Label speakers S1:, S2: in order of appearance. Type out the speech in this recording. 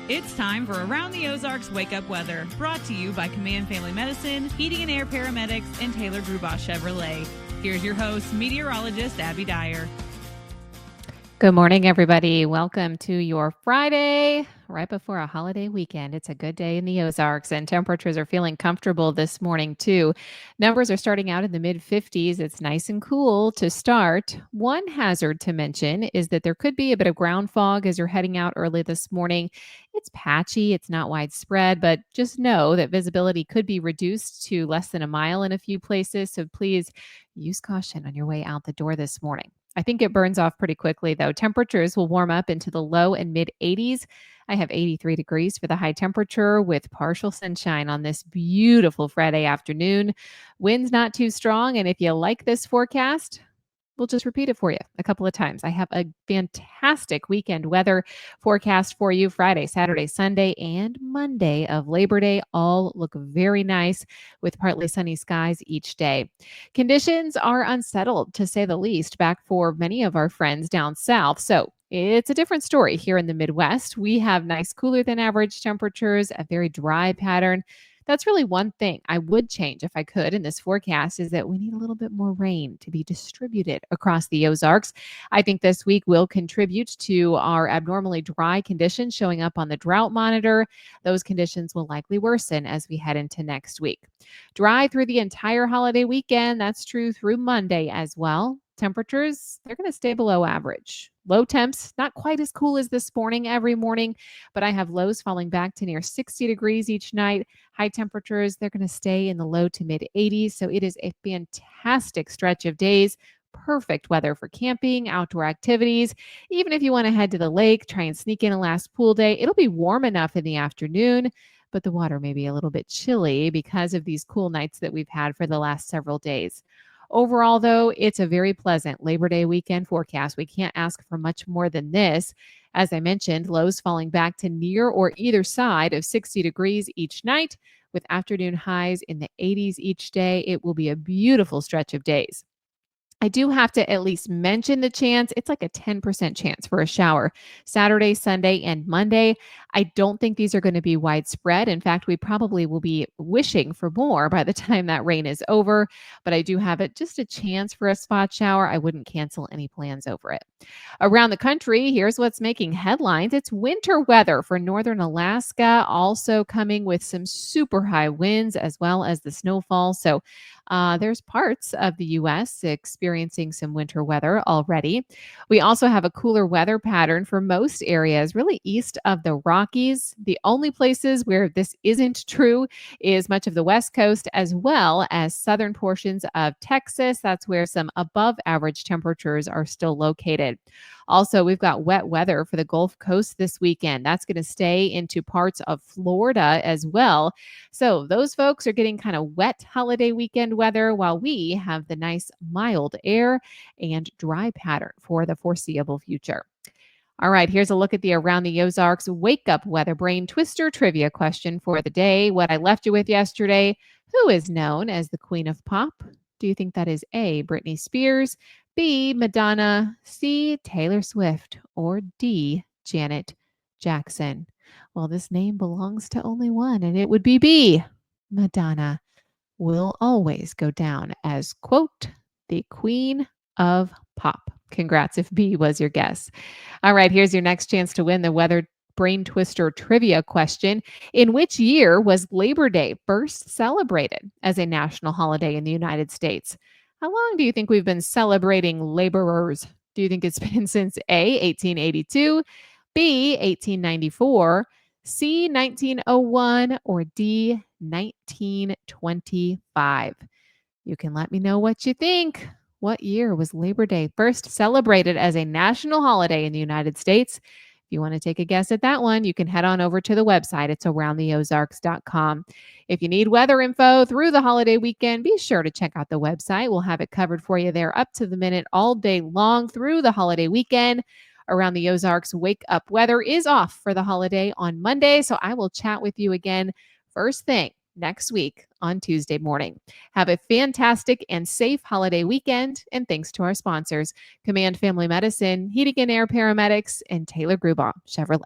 S1: It's time for Around the Ozarks Wake Up Weather, brought to you by Command Family Medicine, Heating and Air Paramedics, and Taylor Grubaugh Chevrolet. Here's your host, meteorologist Abby Dyer.
S2: Good morning, everybody. Welcome to your Friday, right before a holiday weekend. It's a good day in the Ozarks, and temperatures are feeling comfortable this morning, too. Numbers are starting out in the mid-50s. It's nice and cool to start. One hazard to mention is that there could be a bit of ground fog as you're heading out early this morning. It's patchy, it's not widespread, but just know that visibility could be reduced to less than a mile in a few places. So please use caution on your way out the door this morning. I think it burns off pretty quickly, though. Temperatures will warm up into the low and mid 80s. I have 83 degrees for the high temperature with partial sunshine on this beautiful Friday afternoon. Wind's not too strong, and if you like this forecast, we'll just repeat it for you a couple of times. I have a fantastic weekend weather forecast for you Friday, Saturday, Sunday, and Monday of Labor Day. All look very nice with partly sunny skies each day. Conditions are unsettled, to say the least, back for many of our friends down south. So it's a different story here in the Midwest. We have nice, cooler than average temperatures, a very dry pattern. That's really one thing I would change if I could in this forecast is that we need a little bit more rain to be distributed across the Ozarks. I think this week will contribute to our abnormally dry conditions showing up on the drought monitor. Those conditions will likely worsen as we head into next week. Dry through the entire holiday weekend. That's true through Monday as well. Temperatures, they're going to stay below average. Low temps, not quite as cool as this morning every morning, but I have lows falling back to near 60 degrees each night. High temperatures, they're going to stay in the low to mid 80s. So it is a fantastic stretch of days. Perfect weather for camping, outdoor activities. Even if you want to head to the lake, try and sneak in a last pool day. It'll be warm enough in the afternoon, but the water may be a little bit chilly because of these cool nights that we've had for the last several days. Overall, though, it's a very pleasant Labor Day weekend forecast. We can't ask for much more than this. As I mentioned, lows falling back to near or either side of 60 degrees each night, with afternoon highs in the 80s each day. It will be a beautiful stretch of days. I do have to at least mention the chance. It's like a 10% chance for a shower Saturday, Sunday, and Monday. I don't think these are going to be widespread. In fact, we probably will be wishing for more by the time that rain is over. But I do have it just a chance for a spot shower. I wouldn't cancel any plans over it. Around the country, here's what's making headlines. It's winter weather for northern Alaska, also coming with some super high winds as well as the snowfall. So there's parts of the U.S. experiencing some winter weather already. We also have a cooler weather pattern for most areas, really east of the Rockies. The only places where this isn't true is much of the West Coast as well as southern portions of Texas. That's where some above average temperatures are still located. Also, we've got wet weather for the Gulf Coast this weekend. That's going to stay into parts of Florida as well. So those folks are getting kind of wet holiday weekend weather while we have the nice mild air and dry pattern for the foreseeable future. All right, here's a look at the Around the Ozarks Wake Up Weather Brain Twister trivia question for the day. What I left you with yesterday, who is known as the Queen of Pop? Do you think that is A, Britney Spears, B, Madonna, C, Taylor Swift, or D, Janet Jackson? Well, this name belongs to only one, and it would be B. Madonna will always go down as, quote, the Queen of Pop. Congrats if B was your guess. All right, here's your next chance to win the Weather Brain Twister trivia question. In which year was Labor Day first celebrated as a national holiday in the United States? How long do you think we've been celebrating laborers? Do you think it's been since A, 1882, B, 1894, C, 1901, or D, 1925? You can let me know what you think. What year was Labor Day first celebrated as a national holiday in the United States? If you want to take a guess at that one, you can head on over to the website. It's aroundtheozarks.com. If you need weather info through the holiday weekend, be sure to check out the website. We'll have it covered for you there up to the minute all day long through the holiday weekend. Around the Ozarks Wake Up Weather is off for the holiday on Monday, so I will chat with you again first thing next week on Tuesday morning. Have a fantastic and safe holiday weekend, and thanks to our sponsors, Command Family Medicine, Heating and Air Paramedics, and Taylor Grubaugh Chevrolet.